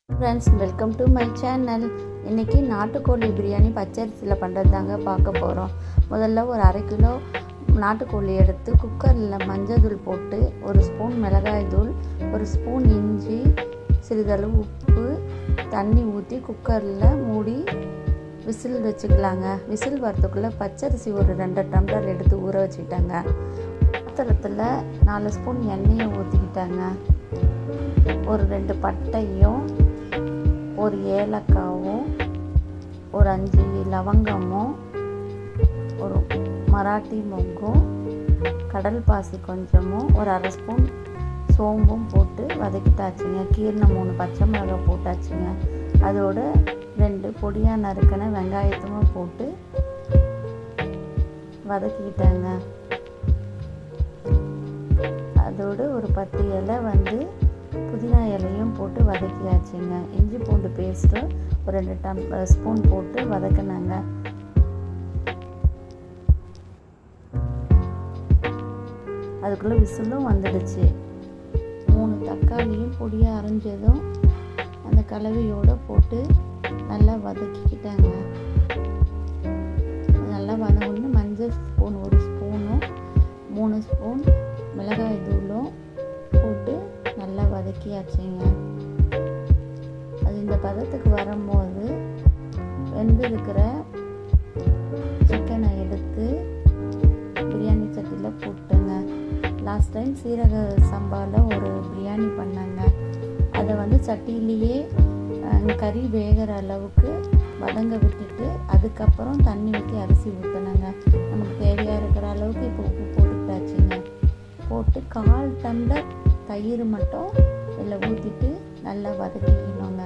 Friends, welcome to my channel. இன்றைக்கி நாட்டுக்கோழி பிரியாணி பச்சரிசியில் பண்ணுறது தாங்க பார்க்க போகிறோம். முதல்ல ஒரு 1/2 கிலோ நாட்டுக்கோழி எடுத்து குக்கரில் மஞ்சள் தூள் போட்டு 1 ஸ்பூன் மிளகாய் தூள், 1 ஸ்பூன் இஞ்சி, சிறிதளவு உப்பு, தண்ணி ஊற்றி குக்கரில் மூடி விசில் வச்சுக்கலாங்க. விசில் வரத்துக்குள்ளே பச்சரிசி ஒரு 2 டம்ளர் எடுத்து ஊற வச்சுக்கிட்டாங்க. பாத்திரத்தில் 4 ஸ்பூன் எண்ணெயை ஊற்றிக்கிட்டாங்க. ஒரு 2 பட்டையும், ஒரு ஏலக்காவும், ஒரு 5 லவங்கமும், ஒரு மராட்டி மொக்கும், கடல் பாசி கொஞ்சமும், ஒரு 1/2 ஸ்பூன் சோம்பும் போட்டு வதக்கிட்டாச்சுங்க. கீரின 3 பச்சை மிளகாய் போட்டாச்சுங்க. அதோட 2 பொடியாக நறுக்கின வெங்காயத்தையும் போட்டு வதக்கிக்கிட்டாங்க. அதோடு ஒரு 10 இலை புதினா இலையும் போட்டு வதக்கியாச்சுங்க. இஞ்சி பூண்டு பேஸ்ட்டு ஒரு 2 ஸ்பூன் போட்டு வதக்கினாங்க. அதுக்குள்ளே விசிலும் வந்துடுச்சு. 3 தக்காளியும் பொடியாக அரைஞ்சதும் அந்த கலவையோடு போட்டு நல்லா வதக்கிக்கிட்டாங்க. நல்லா வதங்கணுன்னு மஞ்சள் ஸ்பூன் 1 ஸ்பூனும் 3 ஸ்பூன் மிளகாய் தூளும் போட்டு நல்லா வதக்கியாச்சுங்க. அது இந்த பதத்துக்கு வரும்போது வெந்திருக்கிற சிக்கனை எடுத்து பிரியாணி சட்டியில் போட்டுங்க. லாஸ்ட் டைம் சீரக சம்பாவில் ஒரு பிரியாணி பண்ணாங்க. அதை சட்டியிலேயே கறி வேகிற அளவுக்கு வதங்க விட்டுட்டு அதுக்கப்புறம் தண்ணி ஊற்றி அரிசி ஊற்றினாங்க. நமக்கு தேவையாக இருக்கிற அளவுக்கு இப்போ உப்பு போட்டுக்கிட்டாச்சுங்க. போட்டு 1/4 டம்ளர் தயிர் மட்டும் இதில் ஊற்றிட்டு நல்லா வதக்கிக்கணுங்க.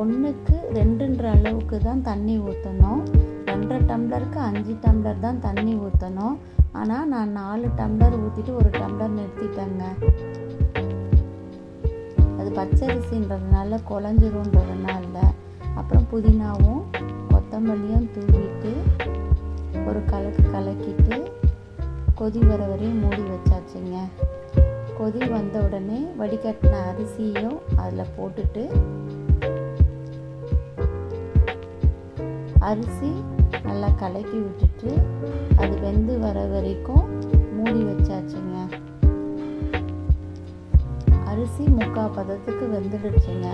ஒன்றுக்கு 2ன்ற அளவுக்கு தான் தண்ணி ஊற்றணும். 2 டம்ளருக்கு 5 டம்ளர் தான் தண்ணி ஊற்றணும். ஆனால் நான் 4 டம்ளர் ஊற்றிட்டு 1 டம்ளர் நிறுத்திட்டேங்க. அது பச்சரிசின்றதுனால குழஞ்சிரும்ன்றதுனால. அப்புறம் புதினாவும் கொத்தமல்லியும் தூவிட்டு ஒரு கலக்கிட்டு கொதி வர வரையும் மூடி வச்சாச்சுங்க. கொதி வந்த உடனே வடிகட்டின அரிசியும் அதில் போட்டுட்டு அரிசி நல்லா கலக்கி விட்டுட்டு அது வெந்து வர வரைக்கும் மூடி வச்சாச்சுங்க. அரிசி 3/4 பதத்துக்கு வெந்துடுச்சுங்க.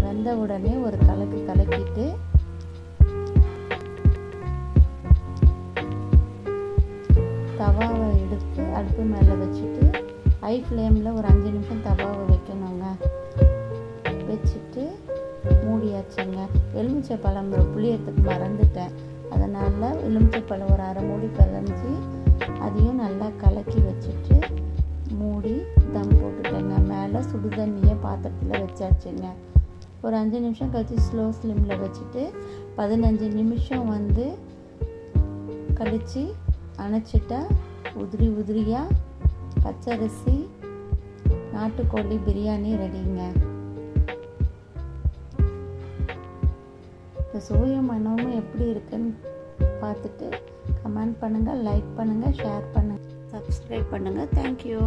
வெந்த உடனே ஒரு கலக்கிட்டு தவாவை எடுத்து அடுப்பு மேலே வச்சுட்டு ஹை ஃப்ளேமில் ஒரு 5 நிமிஷம் தவாவை வைக்கணுங்க. வச்சுட்டு மூடியாச்சுங்க. எலுமிச்சை பழம் புளியத்துக்கு மறந்துட்டேன். அதனால் எலுமிச்சை பழம் ஒரு 1/2 மூடி கலஞ்சி அதையும் நல்லா கலக்கி வச்சுட்டு மூடி தம் போட்டுட்டேங்க. மேலே சுடு தண்ணியை பாத்திரத்தில் வச்சாச்சுங்க. ஒரு 5 நிமிஷம் கழித்து ஸ்லோ ஸ்லிமில் வச்சுட்டு 15 நிமிஷம் கழித்து அணைச்சிட்டா உதிரியாக பச்சரிசி நாட்டுக்கோழி பிரியாணி ரெடிங்க. இந்த சுவையும் மனமும் எப்படி இருக்குன்னு பார்த்துட்டு கமெண்ட் பண்ணுங்கள், லைக் பண்ணுங்கள், ஷேர் பண்ணுங்கள், சப்ஸ்கிரைப் பண்ணுங்கள். தேங்க்யூ.